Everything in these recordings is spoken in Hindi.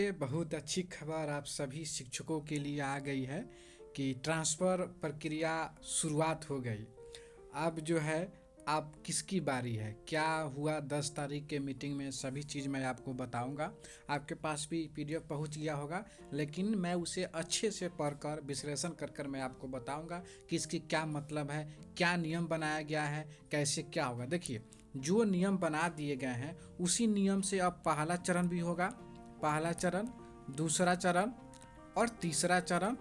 देखिए, बहुत अच्छी खबर आप सभी शिक्षकों के लिए आ गई है कि ट्रांसफ़र प्रक्रिया शुरुआत हो गई। अब जो है, अब किसकी बारी है, क्या हुआ 10 तारीख के मीटिंग में, सभी चीज़ मैं आपको बताऊंगा। आपके पास भी पीडीएफ पहुंच गया होगा, लेकिन मैं उसे अच्छे से पढ़कर विश्लेषण कर कर मैं आपको बताऊंगा कि इसकी क्या मतलब है, क्या नियम बनाया गया है, कैसे क्या होगा। देखिए, जो नियम बना दिए गए हैं उसी नियम से अब पहला चरण भी होगा। पहला चरण, दूसरा चरण और तीसरा चरण,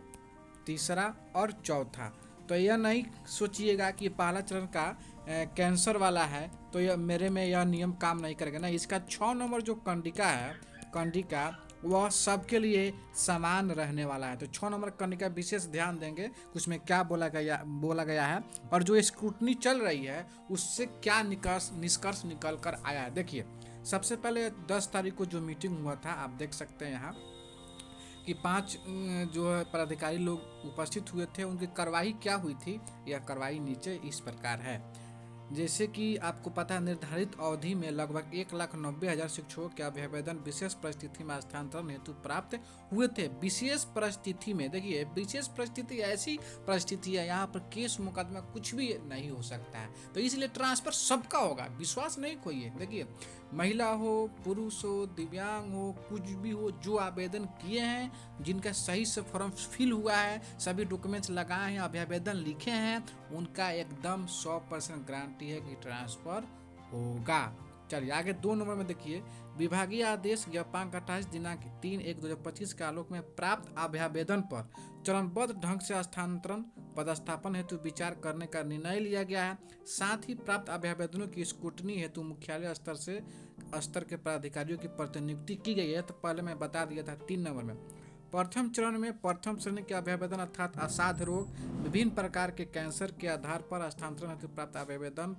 तीसरा और चौथा। तो यह नहीं सोचिएगा कि पहला चरण का कैंसर वाला है तो यह मेरे में यह नियम काम नहीं करेगा ना। इसका 6 नंबर जो कंडिका है, कंडिका वह सबके लिए समान रहने वाला है। तो 6 नंबर कंडिका विशेष ध्यान देंगे उसमें क्या बोला गया है और जो स्क्रूटनी चल रही है उससे क्या निष्कर्ष निकल कर आया है। देखिए, सबसे पहले 10 तारीख को जो मीटिंग हुआ था, आप देख सकते हैं यहाँ कि 5 जो है पदाधिकारी लोग उपस्थित हुए थे। उनकी कार्रवाई क्या हुई थी, यह कार्रवाई नीचे इस प्रकार है। जैसे कि आपको पता है, निर्धारित अवधि में लगभग 1,90,000 शिक्षकों के अभ्यावेदन विशेष परिस्थिति में स्थानांतरण हेतु प्राप्त हुए थे। विशेष परिस्थिति में, देखिए विशेष परिस्थिति ऐसी परिस्थिति है यहाँ पर केस मुकदमा कुछ भी नहीं हो सकता है, तो इसलिए ट्रांसफर सबका होगा, विश्वास नहीं खोइए। देखिए, महिला हो, पुरुष हो, दिव्यांग हो, कुछ भी हो, जो आवेदन किए हैं, जिनका सही से फॉर्म फिल हुआ है, सभी डॉक्यूमेंट्स लगाए हैं, अभ्यावेदन लिखे हैं, उनका एकदम 100% गारंटी है कि ट्रांसफर होगा। चलिए आगे 2 नंबर में देखिए, विभागीय आदेश ज्ञापांक 28 दिनांक 3/1/2025 के आलोक में प्राप्त अभ्यावेदन पर चरणबद्ध ढंग से स्थानांतरण पदस्थापन हेतु विचार करने का निर्णय लिया गया है। साथ ही प्राप्त अभ्यावेदनों की स्क्रूटनी हेतु मुख्यालय स्तर के पदाधिकारियों की प्रतिनियुक्ति की गई है। तो पहले मैं बता दिया था 3 नंबर में, प्रथम चरण में प्रथम श्रेणी के अभ्यावेदन अर्थात असाध्य रोग, विभिन्न प्रकार के कैंसर के आधार पर स्थानांतरण हेतु प्राप्त आवेदन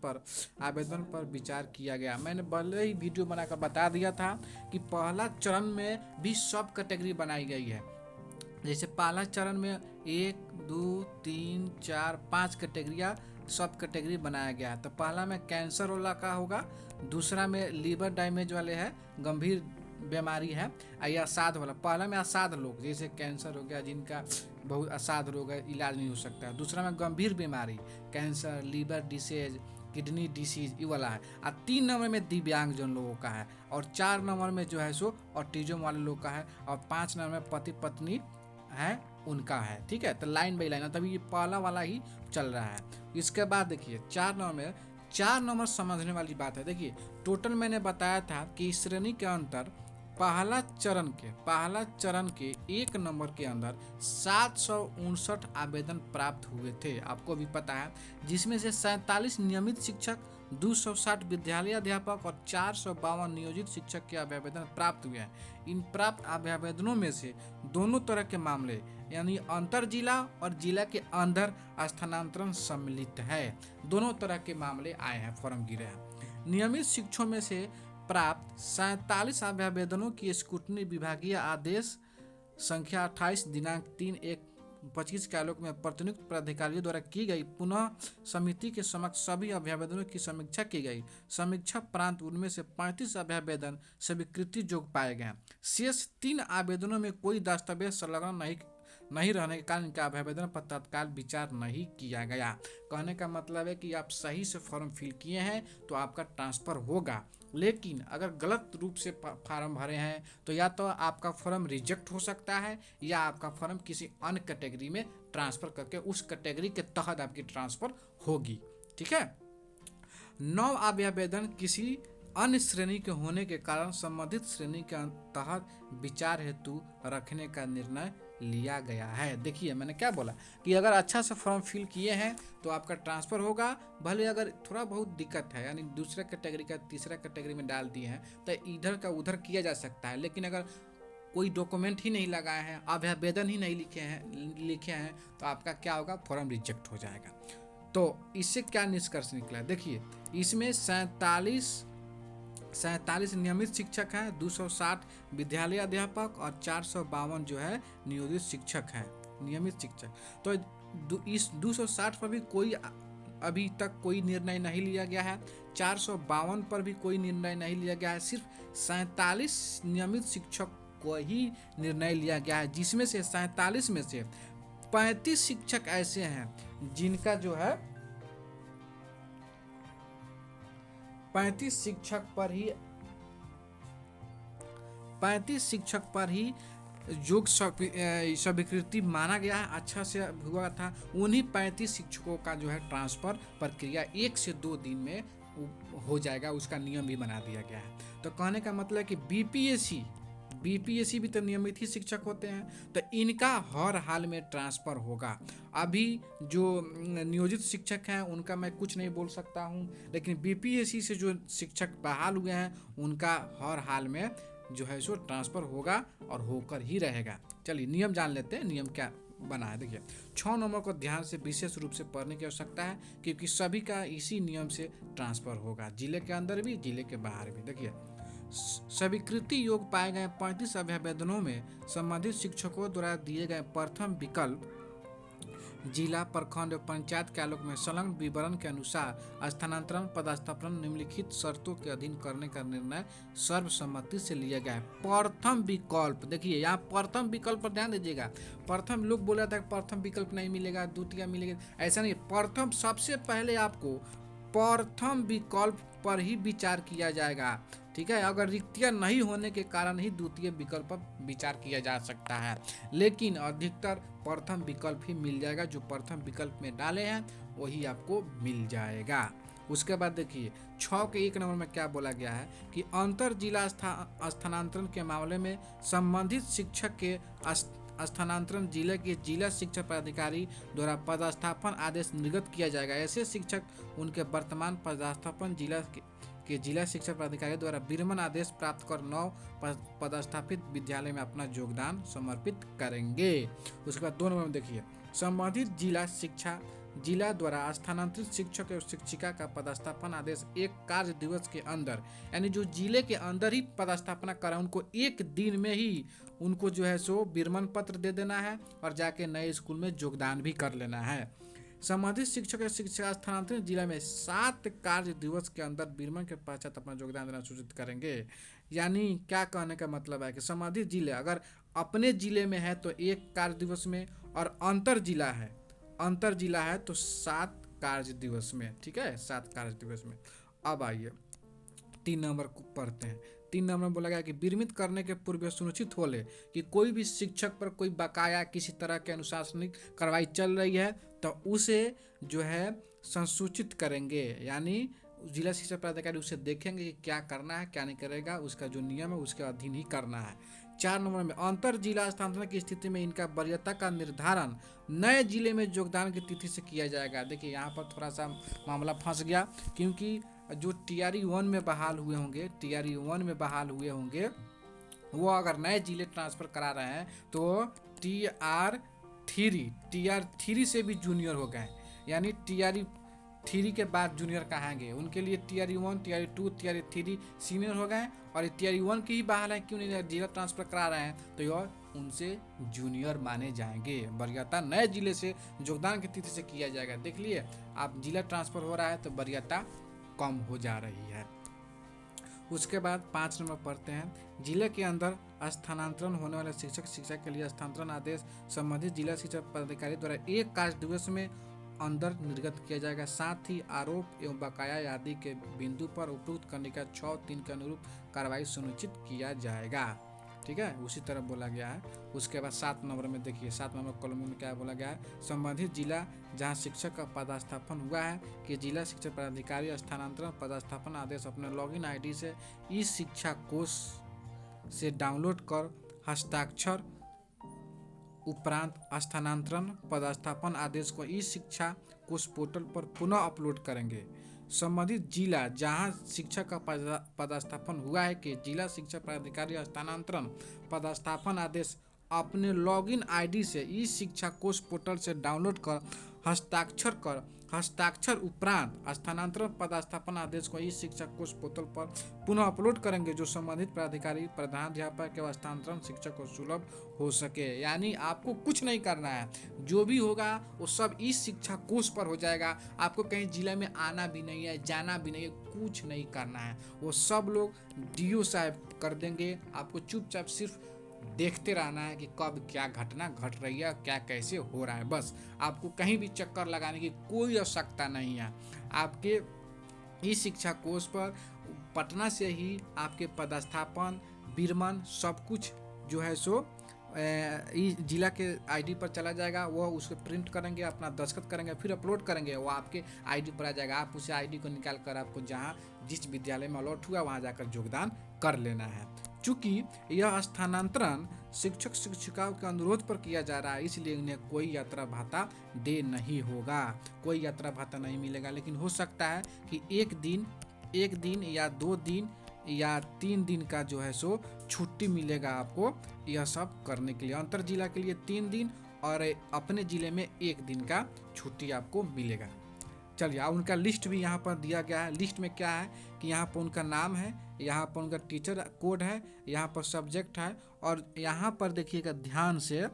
पर विचार किया गया। मैंने पहले ही वीडियो बनाकर बता दिया था कि पहला चरण में भी सब कैटेगरी बनाई गई है। जैसे पहला चरण में 1, 2, 3, 4, 5 कैटेगरिया सब कैटेगरी बनाया गया है। तो पहला में कैंसर वाला का होगा, दूसरा में लीवर डैमेज वाले है, गंभीर बीमारी है, या असाध वाला। पहला में असाध लोग, जैसे कैंसर हो गया, जिनका बहुत असाध रोग है, इलाज नहीं हो सकता है। दूसरा में गंभीर बीमारी, cancer, liver disease, kidney disease, ये वाला है। और 3 नंबर में दिव्यांग जन लोगों का है, और 4 नंबर में जो है सो ऑटिज्म वाले लोग का है, और 5 नंबर में पति पत्नी है उनका है। ठीक है, तो लाइन बाई लाइन, तभी ये पहला वाला ही चल रहा है। इसके बाद देखिए 4 नंबर समझने वाली बात है। देखिए, टोटल मैंने बताया था कि इस श्रेणी के अंतर पहला चरण के 1 नंबर के अंदर 759 आवेदन प्राप्त हुए थे, आपको भी पता है, जिसमें से 47 नियमित शिक्षक, 260 विद्यालय अध्यापक और 452 नियोजित शिक्षक के अभ्यावेदन प्राप्त हुए हैं। इन प्राप्त अभ्यावेदनों में से दोनों तरह के मामले यानी अंतर जिला और जिला के अंदर स्थानांतरण सम्मिलित है। दोनों तरह के मामले आए हैं, फॉर्म गिरे हैं। नियमित शिक्षकों में से प्राप्त 47 अभ्यावेदनों की स्क्रूटनी विभागीय आदेश संख्या 28 दिनांक 3/1/25 के आलोक में प्रतिनियुक्त पदाधिकारियों द्वारा की गई। पुनः समिति के समक्ष सभी अभ्यावेदनों की समीक्षा की गई। समीक्षा प्रांत उनमें से 35 अभ्यावेदन स्वीकृति जोग पाए गए। शेष 3 आवेदनों में कोई दस्तावेज संलग्न नहीं रहने के कारण इनका अभ्यावेदन पर तत्काल विचार नहीं किया गया। कहने का मतलब है कि आप सही से फॉर्म फिल किए हैं तो आपका ट्रांसफ़र होगा, लेकिन अगर गलत रूप से फॉर्म भरे हैं तो या तो आपका फॉर्म रिजेक्ट हो सकता है, या आपका फॉर्म किसी अन्य कैटेगरी में ट्रांसफ़र करके उस कैटेगरी के तहत आपकी ट्रांसफ़र होगी। ठीक है। 9 अभ्यावेदन किसी अन्य श्रेणी के होने के कारण संबंधित श्रेणी के तहत विचार हेतु रखने का निर्णय लिया गया है। देखिए, मैंने क्या बोला कि अगर अच्छा से फॉर्म फिल किए हैं तो आपका ट्रांसफ़र होगा। भले अगर थोड़ा बहुत दिक्कत है, यानी दूसरा कैटेगरी का तीसरा कैटेगरी में डाल दिए हैं, तो इधर का उधर किया जा सकता है। लेकिन अगर कोई डॉक्यूमेंट ही नहीं लगाए हैं, अभ्यावेदन ही नहीं लिखे हैं तो आपका क्या होगा, फॉर्म रिजेक्ट हो जाएगा। तो इससे क्या निष्कर्ष निकला, देखिए, इसमें 47 नियमित शिक्षक हैं, 260 विद्यालय अध्यापक और 452 जो है नियोजित शिक्षक हैं, नियमित शिक्षक। तो इस 260 पर भी कोई अभी तक कोई निर्णय नहीं लिया गया है, 452 पर भी कोई निर्णय नहीं लिया गया है। सिर्फ 47 नियमित शिक्षक वही निर्णय लिया गया है, जिसमें से 47 में से 35 शिक्षक ऐसे हैं जिनका जो है 35 शिक्षक पर ही 35 शिक्षक पर ही योग स्वीकृति माना गया है, अच्छा से हुआ था। उन्हीं 35 शिक्षकों का जो है ट्रांसफ़र प्रक्रिया 1 से 2 दिन में हो जाएगा, उसका नियम भी बना दिया गया है। तो कहने का मतलब है कि बीपीएससी भी तो नियमित ही शिक्षक होते हैं, तो इनका हर हाल में ट्रांसफ़र होगा। अभी जो नियोजित शिक्षक हैं उनका मैं कुछ नहीं बोल सकता हूं, लेकिन बीपीएससी से जो शिक्षक बहाल हुए हैं उनका हर हाल में जो है सो ट्रांसफ़र होगा और होकर ही रहेगा। चलिए नियम जान लेते हैं, नियम क्या बना है। देखिए 6 नंबर को ध्यान से विशेष रूप से पढ़ने की आवश्यकता है, क्योंकि सभी का इसी नियम से ट्रांसफ़र होगा, जिले के अंदर भी जिले के बाहर भी। देखिए स्वीकृति योग पाए गए 35 अभ्यावेदनों में संबंधित शिक्षकों द्वारा दिए गए प्रथम विकल्प जिला, प्रखंड और पंचायत के आलोक में संलग्न विवरण के अनुसार स्थानांतरण पदस्थापन निम्नलिखित शर्तों के अधीन करने का निर्णय सर्वसम्मति से लिया गया है। प्रथम विकल्प, देखिए यहाँ प्रथम विकल्प पर ध्यान दीजिएगा। प्रथम लोग बोला था प्रथम विकल्प नहीं मिलेगा, द्वितीय मिलेगा, ऐसा नहीं। प्रथम सबसे पहले आपको प्रथम विकल्प पर ही विचार किया जाएगा, ठीक है। अगर रिक्तियाँ नहीं होने के कारण ही द्वितीय विकल्प पर विचार किया जा सकता है, लेकिन अधिकतर प्रथम विकल्प ही मिल जाएगा। जो प्रथम विकल्प में डाले हैं वही आपको मिल जाएगा। उसके बाद देखिए 6 के 1 नंबर में क्या बोला गया है कि अंतर जिला स्थानांतरण के मामले में संबंधित शिक्षक के स्थानांतरण जिले के जिला शिक्षा पदाधिकारी द्वारा पदस्थापन आदेश निर्गत किया जाएगा। ऐसे शिक्षक उनके वर्तमान पदस्थापन जिला के जिला शिक्षा पदाधिकारी द्वारा विरमण आदेश प्राप्त कर 9 पदस्थापित विद्यालय में अपना योगदान समर्पित करेंगे। उसके बाद 2 नंबर में देखिए संबंधित जिला द्वारा स्थानांतरित शिक्षक और शिक्षिका का पदस्थापन आदेश 1 कार्य दिवस के अंदर, यानी जो जिले के अंदर ही पदस्थापना करा उनको 1 दिन में ही उनको जो है सो विरमण पत्र दे देना है और जाके नए स्कूल में योगदान भी कर लेना है। संबंधित शिक्षक या शिक्षिका स्थानांतरित जिला में 7 कार्य दिवस के अंदर विरमण के पश्चात अपना योगदान देना सूचित करेंगे। यानी क्या कहने का मतलब है कि संबंधित जिले अगर अपने जिले में है तो 1 कार्य दिवस में, और अंतर जिला है तो 7 कार्य दिवस में, ठीक है, 7 कार्य दिवस में। अब आइए 3 नंबर को पढ़ते हैं। 3 नंबर में बोला गया कि विरमित करने के पूर्व सुनिश्चित हो ले कि कोई भी शिक्षक पर कोई बकाया किसी तरह के अनुशासनिक कार्रवाई चल रही है तो उसे जो है संसूचित करेंगे, यानी जिला शिक्षा पदाधिकारी उसे देखेंगे कि क्या करना है क्या नहीं करेगा, उसका जो नियम है उसके अधीन ही करना है। 4 नंबर में अंतर जिला स्थानांतरण की स्थिति में इनका वरीयता का निर्धारण नए जिले में योगदान की तिथि से किया जाएगा। देखिए यहाँ पर थोड़ा सा मामला फंस गया, क्योंकि जो TRE 1 में बहाल हुए होंगे वो अगर नए जिले ट्रांसफ़र करा रहे हैं तो TR3 से भी जूनियर हो गए, यानी TRE3 के बाद जूनियर कहांगे, उनके लिए TRE 1, TRE 2, TRE 3 सीनियर हो गए, और ये TRE 1 की ही बहाल है, क्यों नहीं जिला ट्रांसफ़र करा रहे हैं तो यह उनसे जूनियर माने जाएंगे। वरीयता नए जिले से योगदान की तिथि से किया जाएगा। देख लिए आप जिला ट्रांसफ़र हो रहा है तो वरीयता कम हो जा रही है। उसके बाद 5 नंबर पढ़ते हैं। जिले के अंदर स्थानांतरण होने वाले शिक्षक शिक्षा के लिए स्थानांतरण आदेश संबंधित जिला शिक्षा पदाधिकारी द्वारा 1 कार्य दिवस में अंदर निर्गत किया जाएगा। साथ ही आरोप एवं बकाया आदि के बिंदु पर उपयुक्त करने का 6(3) के अनुरूप कार्रवाई सुनिश्चित किया जाएगा, ठीक है, उसी तरह बोला गया है। उसके बाद 7 नंबर में देखिए 7 नंबर कॉलम में क्या बोला गया है, संबंधित जिला जहां शिक्षक का पदस्थापन हुआ है कि जिला शिक्षा पदाधिकारी स्थानांतरण पदस्थापन आदेश अपने लॉगिन ID से इस शिक्षा कोष से डाउनलोड कर हस्ताक्षर उपरांत स्थानांतरण पदस्थापन आदेश को इस शिक्षा कोष पोर्टल पर पुनः अपलोड करेंगे। संबंधित जिला जहां शिक्षक का पदस्थापन हुआ है कि जिला शिक्षा पदाधिकारी स्थानांतरण पदस्थापन आदेश अपने लॉगिन ID से इस शिक्षा कोष पोर्टल से डाउनलोड कर हस्ताक्षर उपरांत स्थानांतरण पदस्थापन आदेश को इस शिक्षा कोष पोर्टल पर पुनः अपलोड करेंगे, जो संबंधित पदाधिकारी प्रधानाध्यापक के स्थानांतरण शिक्षक को सुलभ हो सके। यानी आपको कुछ नहीं करना है, जो भी होगा वो सब इस शिक्षा कोष पर हो जाएगा। आपको कहीं जिला में आना भी नहीं है, जाना भी नहीं है, कुछ नहीं करना है, वो सब लोग DO साहब कर देंगे। आपको चुपचाप सिर्फ देखते रहना है कि कब क्या घटना घट रही है, क्या कैसे हो रहा है। बस आपको कहीं भी चक्कर लगाने की कोई आवश्यकता नहीं है। आपके ई शिक्षा कोर्स पर पटना से ही आपके पदस्थापन, विरमण सब कुछ जो है सो जिला के आईडी पर चला जाएगा। वह उसको प्रिंट करेंगे, अपना दस्तखत करेंगे, फिर अपलोड करेंगे, वो आपके आईडी पर आ जाएगा। आप उसे आईडी को निकाल कर आपको जहाँ जिस विद्यालय में अलॉट हुआ वहाँ जाकर योगदान कर लेना है। चूँकि यह स्थानांतरण शिक्षक शिक्षिकाओं के अनुरोध पर किया जा रहा है, इसलिए उन्हें कोई यात्रा भत्ता दे नहीं होगा, कोई यात्रा भत्ता नहीं मिलेगा। लेकिन हो सकता है कि एक दिन या 2 दिन या 3 दिन का जो है सो छुट्टी मिलेगा आपको, यह सब करने के लिए। अंतर जिला के लिए 3 दिन और अपने ज़िले में 1 दिन का छुट्टी आपको मिलेगा। चलिए, उनका लिस्ट भी यहाँ पर दिया गया है। लिस्ट में क्या है कि यहाँ पर उनका नाम है, यहाँ पर उनका टीचर कोड है, यहाँ पर सब्जेक्ट है, और यहाँ पर देखिएगा ध्यान से,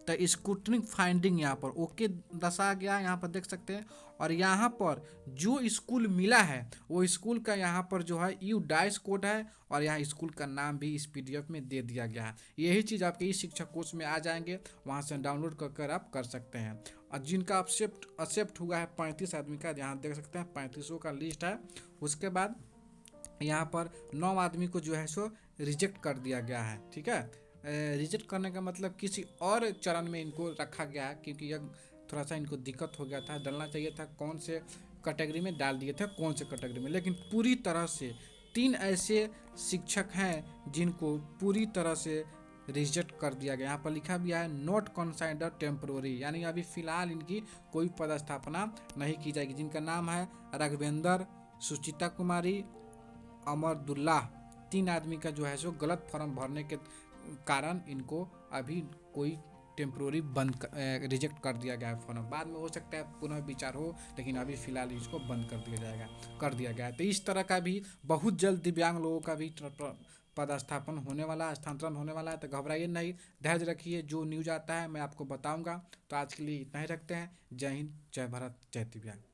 तो स्क्रूटनी फाइंडिंग यहाँ पर ओके दर्शा गया, यहाँ पर देख सकते हैं। और यहाँ पर जो स्कूल मिला है वो स्कूल का यहाँ पर जो है यू डाइस कोड है, और यहाँ स्कूल का नाम भी इस PDF में दे दिया गया है। यही चीज़ आपके इस शिक्षा कोर्स में आ जाएंगे, वहाँ से डाउनलोड कर आप कर सकते हैं। और जिनका एक्सेप्ट हुआ है 35 आदमी का, यहाँ देख सकते हैं 35 का लिस्ट है। उसके बाद यहाँ पर 9 आदमी को जो है सो रिजेक्ट कर दिया गया है। ठीक है, रिजेक्ट करने का मतलब किसी और चरण में इनको रखा गया है, क्योंकि यह थोड़ा सा इनको दिक्कत हो गया था, डलना चाहिए था कौन से कैटेगरी में डाल दिए थे, कौन से कैटेगरी में। लेकिन पूरी तरह से 3 ऐसे शिक्षक हैं जिनको पूरी तरह से रिजेक्ट कर दिया गया। यहाँ पर लिखा भी है नॉट कंसाइडर टेम्प्रोरी, यानी अभी फ़िलहाल इनकी कोई पदस्थापना नहीं की जाएगी। जिनका नाम है राघवेंद्र, सुचिता कुमारी, अमरदुल्लाह, 3 आदमी का जो है सो गलत फॉर्म भरने के कारण इनको अभी कोई टेम्प्रोरी रिजेक्ट कर दिया गया है फॉर्म। बाद में हो सकता है पुनः विचार हो, लेकिन अभी फिलहाल इसको बंद कर दिया गया है। तो इस तरह का भी बहुत जल्द दिव्यांग लोगों का भी पदस्थापन होने वाला है, स्थानांतरण होने वाला है। तो घबराइए नहीं, धैर्य रखिए, जो न्यूज़ आता है मैं आपको बताऊंगा। तो आज के लिए इतना ही रखते हैं। जय हिंद, जय भारत, जय दिव्यांग।